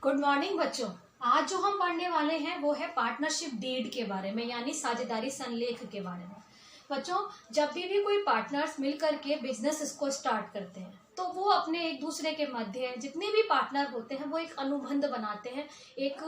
Good morning बच्चों। आज जो हम पढ़ने वाले हैं वो है पार्टनरशिप डीड के बारे में, यानी साझेदारी संलेख के बारे में। बच्चों, जब भी कोई पार्टनर्स मिलकर के बिजनेस इसको स्टार्ट करते हैं तो वो अपने एक दूसरे के मध्य जितने भी पार्टनर होते हैं वो एक अनुबंध बनाते हैं, एक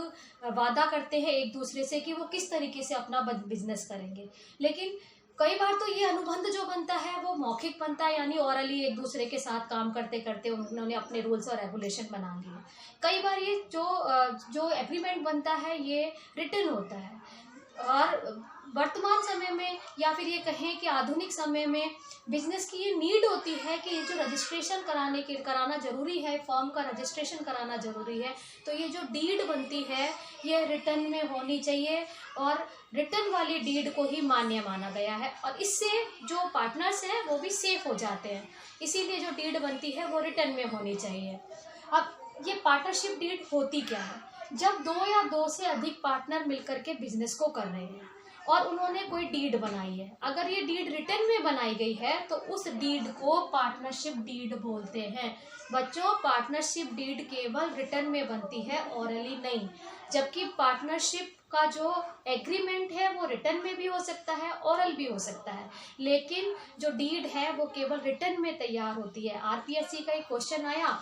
वादा करते हैं एक दूसरे से कि वो किस तरीके से अपना बिजनेस करेंगे। लेकिन कई बार तो ये अनुबंध जो बनता है वो मौखिक बनता है, यानी ओरली एक दूसरे के साथ काम करते करते उन्होंने अपने रूल्स और रेगुलेशन बना लिए। कई बार ये जो एग्रीमेंट बनता है ये रिटन होता है। और वर्तमान समय में या फिर ये कहें कि आधुनिक समय में बिजनेस की ये नीड होती है कि ये जो रजिस्ट्रेशन कराना जरूरी है, फॉर्म का रजिस्ट्रेशन कराना जरूरी है, तो ये जो डीड बनती है ये रिटन में होनी चाहिए और रिटन वाली डीड को ही मान्य माना गया है। और इससे जो पार्टनर्स हैं वो भी सेफ हो जाते हैं, इसीलिए जो डीड बनती है वो रिटन में होनी चाहिए। अब ये पार्टनरशिप डीड होती क्या है? जब दो या दो से अधिक पार्टनर मिलकर के बिजनेस को कर रहे हैं और उन्होंने कोई डीड बनाई है, अगर ये डीड रिटन में बनाई गई है तो उस डीड को पार्टनरशिप डीड बोलते हैं। बच्चों, पार्टनरशिप डीड केवल रिटन में बनती है, ओरली नहीं। जबकि पार्टनरशिप का जो एग्रीमेंट है वो रिटन में भी हो सकता है, ओरल भी हो सकता है, लेकिन जो डीड है वो केवल रिटन में तैयार होती है। आरपीएससी का एक क्वेश्चन आया,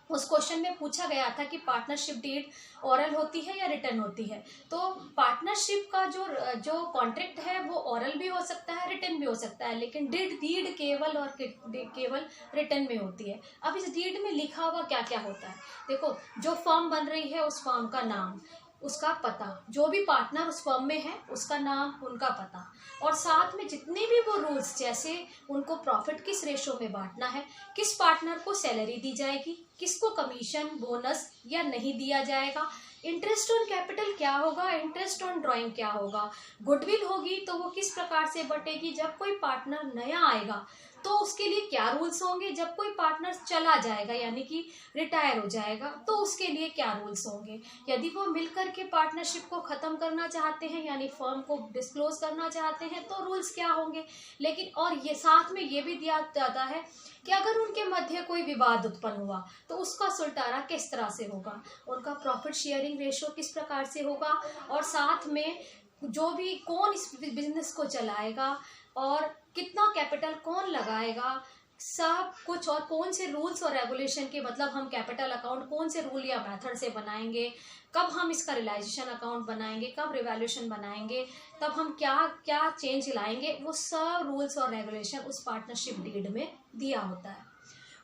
उस क्वेश्चन में पूछा गया था कि पार्टनरशिप डीड ओरल होती है या रिटन होती है। तो पार्टनरशिप का जो कॉन्ट्रैक्ट है वो ओरल भी हो सकता है, रिटन भी हो सकता है, लेकिन डीड केवल रिटन में होती है। अब इस डीड में लिखा हुआ क्या क्या होता है? देखो, जो फर्म बन रही है उस फर्म का नाम, उसका पता, जो भी पार्टनर उस फर्म में है उसका नाम, उनका पता, और साथ में जितने भी वो रूल्स, जैसे उनको प्रॉफिट किस रेशो में बांटना है, किस पार्टनर को सैलरी दी जाएगी, किसको कमीशन बोनस या नहीं दिया जाएगा, इंटरेस्ट ऑन कैपिटल क्या होगा, इंटरेस्ट ऑन ड्राइंग क्या होगा, गुडविल होगी तो वो किस प्रकार से बटेगी, जब कोई पार्टनर नया आएगा तो उसके लिए क्या रूल्स होंगे, जब कोई पार्टनर चला जाएगा यानी कि रिटायर हो जाएगा तो उसके लिए क्या रूल्स होंगे, यदि वो मिलकर के पार्टनरशिप को खत्म करना चाहते हैं यानी फर्म को डिस्क्लोज करना चाहते हैं तो रूल्स क्या होंगे। लेकिन और ये साथ में ये भी दिया जाता है कि अगर उनके मध्य कोई विवाद उत्पन्न हुआ तो उसका सुलटारा किस तरह से होगा, उनका प्रॉफिट शेयरिंग रेशो किस प्रकार से होगा, और साथ में जो भी कौन इस बिजनेस को चलाएगा और कितना कैपिटल कौन लगाएगा, सब कुछ, और कौन से रूल्स और रेगुलेशन के, मतलब हम कैपिटल अकाउंट कौन से रूल या मेथड से बनाएंगे, कब हम इसका रियलाइजेशन अकाउंट बनाएंगे, कब रिवैल्यूएशन बनाएंगे, तब हम क्या क्या चेंज लाएंगे, वो सब रूल्स और रेगुलेशन उस पार्टनरशिप डीड में दिया होता है।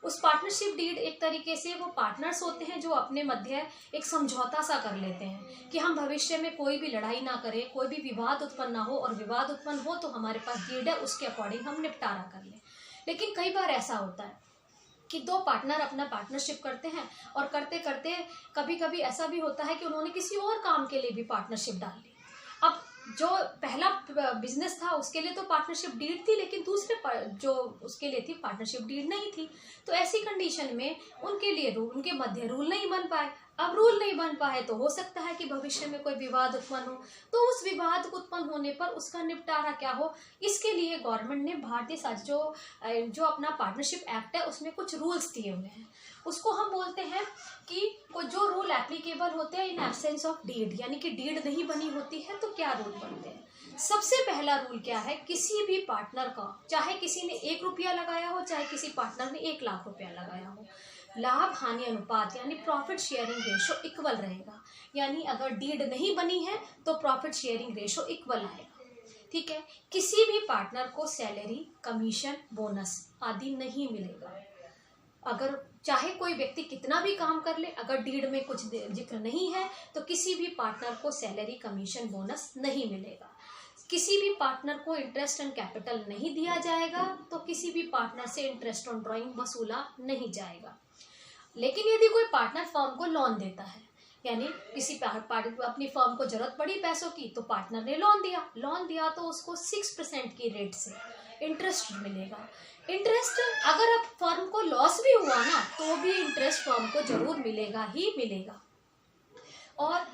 उस पार्टनरशिप डीड एक तरीके से वो पार्टनर्स होते हैं जो अपने मध्य एक समझौता सा कर लेते हैं कि हम भविष्य में कोई भी लड़ाई ना करें, कोई भी विवाद उत्पन्न ना हो, और विवाद उत्पन्न हो तो हमारे पास डीड है, उसके अकॉर्डिंग हम निपटारा कर लें। लेकिन कई बार ऐसा होता है कि दो पार्टनर अपना पार्टनरशिप करते हैं और करते करते कभी कभी ऐसा भी होता है कि उन्होंने किसी और काम के लिए भी पार्टनरशिप डाल ली। अब जो पहला बिजनेस था उसके लिए तो पार्टनरशिप डीड थी, लेकिन दूसरे जो उसके लिए थी पार्टनरशिप डीड नहीं थी। तो ऐसी कंडीशन में उनके लिए उनके मध्य रूल नहीं बन पाए। अब रूल नहीं बन पाए तो हो सकता है कि भविष्य में कोई विवाद उत्पन्न हो, तो उस विवाद उत्पन्न होने पर उसका निपटारा क्या हो, इसके लिए गवर्नमेंट ने भारतीय जो अपना पार्टनरशिप एक्ट है उसमें कुछ रूल्स दिए हुए हैं। उसको हम बोलते हैं कि जो रूल एप्लीकेबल होते हैं इन एब्सेंस ऑफ डीड, यानी कि डीड नहीं बनी होती है तो क्या रूल बनते हैं। सबसे पहला रूल क्या है, किसी भी पार्टनर का, चाहे किसी ने 1 रुपया लगाया हो, चाहे किसी पार्टनर ने 1 लाख रुपया लगाया हो, लाभ हानि अनुपात यानी प्रॉफिट शेयरिंग रेशो इक्वल रहेगा। यानी अगर डीड नहीं बनी है तो प्रॉफिट शेयरिंग रेशो इक्वल आएगा। ठीक है, किसी भी पार्टनर को सैलरी, कमीशन, बोनस आदि नहीं मिलेगा। अगर चाहे कोई व्यक्ति कितना भी काम कर ले, अगर डीड में कुछ जिक्र नहीं है तो किसी भी पार्टनर को सैलरी, कमीशन, बोनस नहीं मिलेगा। किसी भी पार्टनर को इंटरेस्ट ऑन कैपिटल नहीं दिया जाएगा, तो किसी भी पार्टनर से इंटरेस्ट ऑन ड्राइंग वसूला नहीं जाएगा। लेकिन यदि कोई पार्टनर फर्म को लोन देता है, यानी किसी अपनी फर्म को जरूरत पड़ी पैसों की तो पार्टनर ने लोन दिया तो उसको 6% की रेट से इंटरेस्ट मिलेगा। इंटरेस्ट अगर अब फर्म को लॉस भी हुआ ना तो भी इंटरेस्ट फर्म को जरूर मिलेगा ही मिलेगा। और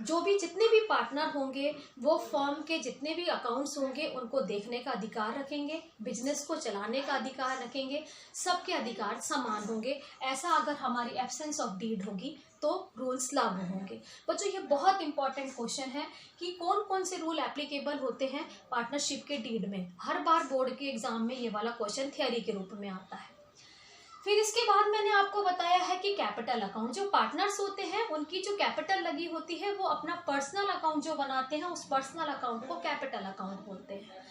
जो भी जितने भी पार्टनर होंगे वो फर्म के जितने भी अकाउंट्स होंगे उनको देखने का अधिकार रखेंगे, बिजनेस को चलाने का अधिकार रखेंगे, सबके अधिकार समान होंगे। ऐसा अगर हमारी एब्सेंस ऑफ डीड होगी तो रूल्स लागू होंगे। बच्चों ये बहुत इंपॉर्टेंट क्वेश्चन है कि कौन कौन से रूल एप्लीकेबल होते हैं पार्टनरशिप के डीड में। हर बार बोर्ड के एग्जाम में ये वाला क्वेश्चन थियरी के रूप में आता है। फिर इसके बाद मैंने आपको बताया है कि कैपिटल अकाउंट, जो पार्टनर्स होते हैं उनकी जो कैपिटल लगी होती है वो अपना पर्सनल अकाउंट जो बनाते हैं उस पर्सनल अकाउंट को कैपिटल अकाउंट बोलते हैं।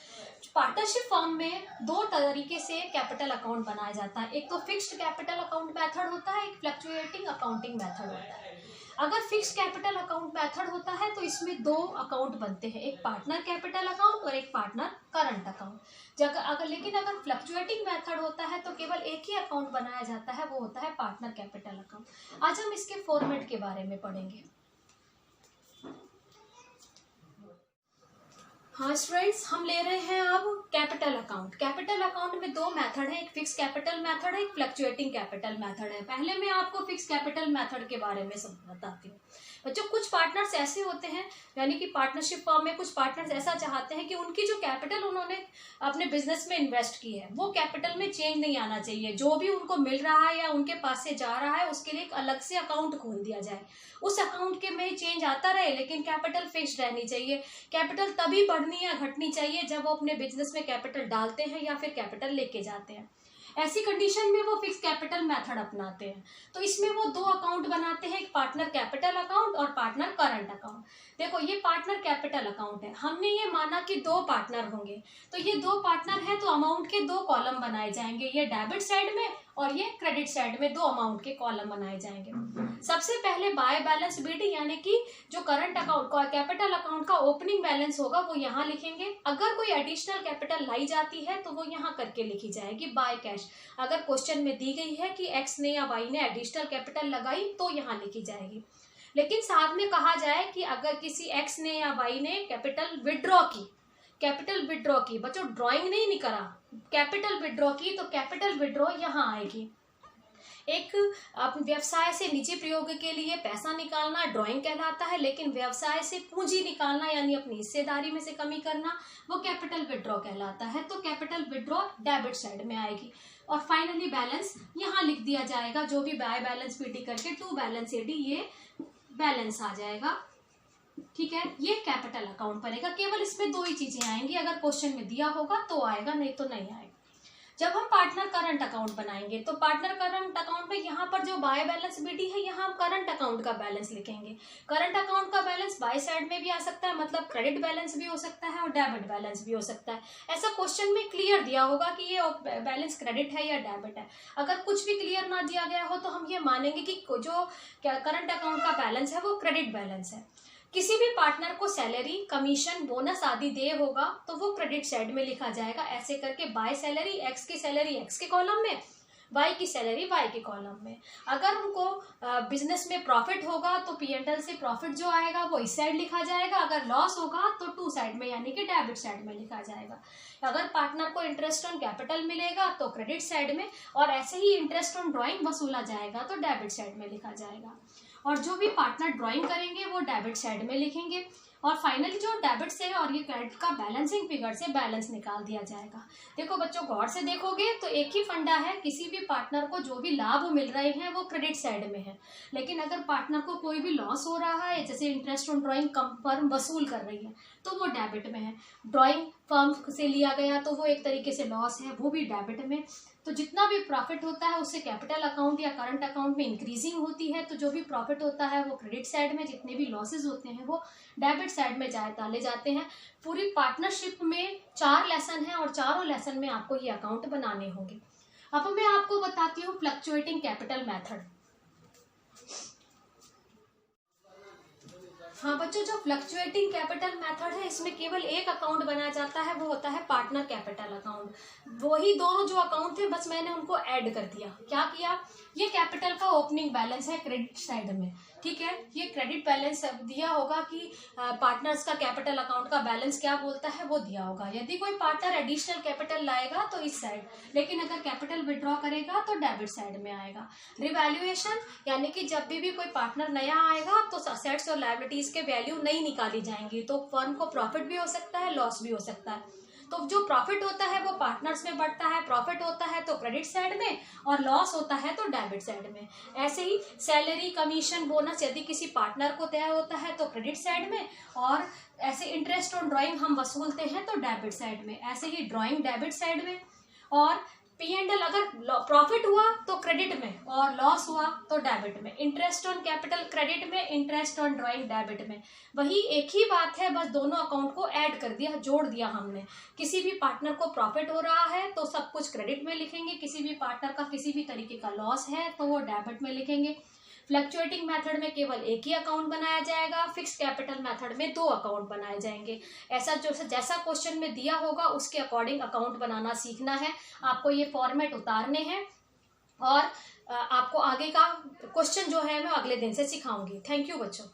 पार्टनरशिप फर्म में दो तरीके से कैपिटल अकाउंट बनाया जाता है, एक तो फिक्स्ड कैपिटल अकाउंट मेथड होता है, एक फ्लक्चुएटिंग अकाउंटिंग मेथड होता है। अगर फिक्स्ड कैपिटल अकाउंट मेथड होता है तो इसमें दो अकाउंट बनते हैं, एक पार्टनर कैपिटल अकाउंट और एक पार्टनर करंट अकाउंट। लेकिन अगर फ्लक्चुएटिंग मेथड होता है तो केवल एक ही अकाउंट बनाया जाता है, वो होता है पार्टनर कैपिटल अकाउंट। आज हम इसके फॉर्मेट के बारे में पढ़ेंगे। हाँ स्टूडेंट्स, हम ले रहे हैं अब कैपिटल अकाउंट। कैपिटल अकाउंट में दो मेथड है, एक फिक्स कैपिटल मेथड है, एक फ्लक्चुएटिंग कैपिटल मेथड है। पहले मैं आपको फिक्स कैपिटल मेथड के बारे में सब बताती हूँ। बच्चों कुछ पार्टनर्स ऐसे होते हैं, यानी कि पार्टनरशिप फर्म में कुछ पार्टनर्स ऐसा चाहते हैं कि उनकी जो कैपिटल उन्होंने अपने बिजनेस में इन्वेस्ट की है वो कैपिटल में चेंज नहीं आना चाहिए। जो भी उनको मिल रहा है या उनके पास से जा रहा है उसके लिए एक अलग से अकाउंट खोल दिया जाए, उस अकाउंट के में चेंज आता रहे लेकिन कैपिटल फिक्स्ड रहनी चाहिए। कैपिटल तभी बढ़नी या घटनी चाहिए जब वो अपने बिजनेस में कैपिटल डालते हैं या फिर कैपिटल लेके जाते हैं। ऐसी कंडीशन में वो फिक्स कैपिटल मेथड अपनाते हैं। तो इसमें वो दो अकाउंट बनाते हैं, एक पार्टनर कैपिटल अकाउंट और पार्टनर करंट अकाउंट। देखो ये पार्टनर कैपिटल अकाउंट है, हमने ये माना कि दो पार्टनर होंगे, तो ये दो पार्टनर है तो अमाउंट के दो कॉलम बनाए जाएंगे, ये डेबिट साइड में और ये क्रेडिट साइड में दो अमाउंट के कॉलम बनाए जाएंगे। सबसे पहले बाय बैलेंस बीडी, यानी कि जो करंट अकाउंट का कैपिटल अकाउंट का ओपनिंग बैलेंस होगा वो यहाँ लिखेंगे। अगर कोई एडिशनल कैपिटल लाई जाती है तो वो यहाँ करके लिखी जाएगी बाय कैश। अगर क्वेश्चन में दी गई है कि एक्स ने या वाई ने एडिशनल कैपिटल लगाई तो यहाँ लिखी जाएगी। लेकिन साथ में कहा जाए कि अगर किसी एक्स ने या वाई ने कैपिटल विड्रॉ की, बच्चों ड्राइंग नहीं करा, कैपिटल विड्रॉ की, तो कैपिटल विड्रॉ यहाँ आएगी। एक व्यवसाय से निजी प्रयोग के लिए पैसा निकालना ड्राइंग कहलाता है, लेकिन व्यवसाय से पूंजी निकालना यानी अपनी हिस्सेदारी में से कमी करना वो कैपिटल विड्रॉ कहलाता है। तो कैपिटल विड्रॉ डेबिट साइड में आएगी। और फाइनली बैलेंस यहाँ लिख दिया जाएगा, जो भी बाय बैलेंस बीडी करके टू बैलेंस एडी ये बैलेंस आ जाएगा। ठीक है, ये कैपिटल अकाउंट बनेगा। केवल इसमें दो ही चीजें आएंगी, अगर क्वेश्चन में दिया होगा तो आएगा, नहीं तो नहीं आएगा। जब हम पार्टनर करंट अकाउंट बनाएंगे तो पार्टनर करंट अकाउंट में यहाँ पर जो बाय बैलेंस बीडी है यहाँ हम करंट अकाउंट का बैलेंस लिखेंगे। करंट अकाउंट का बैलेंस बाय साइड में भी आ सकता है, मतलब क्रेडिट बैलेंस भी हो सकता है और डेबिट बैलेंस भी हो सकता है। ऐसा क्वेश्चन में क्लियर दिया होगा कि ये बैलेंस क्रेडिट है या डेबिट है। अगर कुछ भी क्लियर ना दिया गया हो तो हम ये मानेंगे कि जो करंट अकाउंट का बैलेंस है वो क्रेडिट बैलेंस है। किसी भी पार्टनर को सैलरी, कमीशन, बोनस आदि दे होगा तो वो क्रेडिट साइड में लिखा जाएगा। ऐसे करके बाय सैलरी, एक्स की सैलरी एक्स के कॉलम में, वाई की सैलरी वाई के कॉलम में। अगर उनको बिजनेस में प्रॉफिट होगा तो P&L से प्रॉफिट जो आएगा वो इस साइड लिखा जाएगा। अगर लॉस होगा तो टू साइड में यानी कि डेबिट साइड में लिखा जाएगा। अगर पार्टनर को इंटरेस्ट ऑन कैपिटल मिलेगा तो क्रेडिट साइड में, और ऐसे ही इंटरेस्ट ऑन ड्राइंग वसूला जाएगा तो डेबिट साइड में लिखा जाएगा। और जो भी पार्टनर ड्राइंग करेंगे वो डेबिट साइड में लिखेंगे। और फाइनली जो डेबिट से और ये क्रेडिट का बैलेंसिंग फिगर से बैलेंस निकाल दिया जाएगा। देखो बच्चों, गौर से देखोगे तो एक ही फंडा है, किसी भी पार्टनर को जो भी लाभ मिल रहे हैं वो क्रेडिट साइड में है, लेकिन अगर पार्टनर को कोई भी लॉस हो रहा है, जैसे इंटरेस्ट ऑन ड्राइंग फर्म वसूल कर रही है तो वो डेबिट में है। ड्राइंग फर्म से लिया गया तो वो एक तरीके से लॉस है, वो भी डेबिट में। तो जितना भी प्रॉफिट होता है उससे कैपिटल अकाउंट या करंट अकाउंट में इंक्रीजिंग होती है, तो जो भी प्रॉफिट होता है वो क्रेडिट साइड में, जितने भी लॉसेज होते हैं वो डेबिट साइड में डाले जाते हैं। पूरी पार्टनरशिप में 4 लेसन है और चारों लेसन में आपको ये अकाउंट बनाने होंगे। अब मैं आपको बताती हूँ फ्लक्चुएटिंग कैपिटल मेथड। हाँ बच्चों, जो फ्लक्चुएटिंग कैपिटल मेथड है इसमें केवल एक अकाउंट बनाया जाता है, वो होता है पार्टनर कैपिटल अकाउंट। वही दोनों जो अकाउंट थे बस मैंने उनको ऐड कर दिया। क्या किया, ये कैपिटल का ओपनिंग बैलेंस है क्रेडिट साइड में, ठीक है। ये क्रेडिट बैलेंस दिया होगा कि पार्टनर्स का कैपिटल अकाउंट का बैलेंस क्या बोलता है वो दिया होगा। यदि कोई पार्टनर एडिशनल कैपिटल लाएगा तो इस साइड, लेकिन अगर कैपिटल विड्रॉ करेगा तो डेबिट साइड में आएगा। रिवैल्यूएशन यानी कि जब भी कोई पार्टनर नया आएगा तो असेट्स और लायबिलिटीज के वैल्यू नहीं निकाली जाएंगी, तो फर्म को प्रॉफिट भी हो सकता है, लॉस भी हो सकता है। तो जो प्रॉफिट होता है वो पार्टनर्स में बढ़ता है, प्रॉफिट होता है तो क्रेडिट साइड में, और लॉस होता है तो डेबिट साइड में। ऐसे ही सैलरी, कमीशन, बोनस यदि किसी पार्टनर को तय होता है तो क्रेडिट साइड में, और ऐसे इंटरेस्ट ऑन ड्राइंग हम वसूलते हैं तो डेबिट साइड में। ऐसे ही ड्राइंग डेबिट साइड में, और P&L अगर प्रॉफिट हुआ तो क्रेडिट में और लॉस हुआ तो डेबिट में। इंटरेस्ट ऑन कैपिटल क्रेडिट में, इंटरेस्ट ऑन ड्राइंग डेबिट में। वही एक ही बात है, बस दोनों अकाउंट को ऐड कर दिया, जोड़ दिया हमने। किसी भी पार्टनर को प्रॉफिट हो रहा है तो सब कुछ क्रेडिट में लिखेंगे, किसी भी पार्टनर का किसी भी तरीके का लॉस है तो वो डेबिट में लिखेंगे। फ्लक्चुएटिंग मेथड में केवल एक ही अकाउंट बनाया जाएगा, फिक्स कैपिटल मेथड में 2 अकाउंट बनाए जाएंगे। ऐसा जैसा क्वेश्चन में दिया होगा उसके अकॉर्डिंग अकाउंट बनाना सीखना है। आपको ये फॉर्मेट उतारने हैं, और आपको आगे का क्वेश्चन जो है मैं अगले दिन से सिखाऊंगी। थैंक यू बच्चों।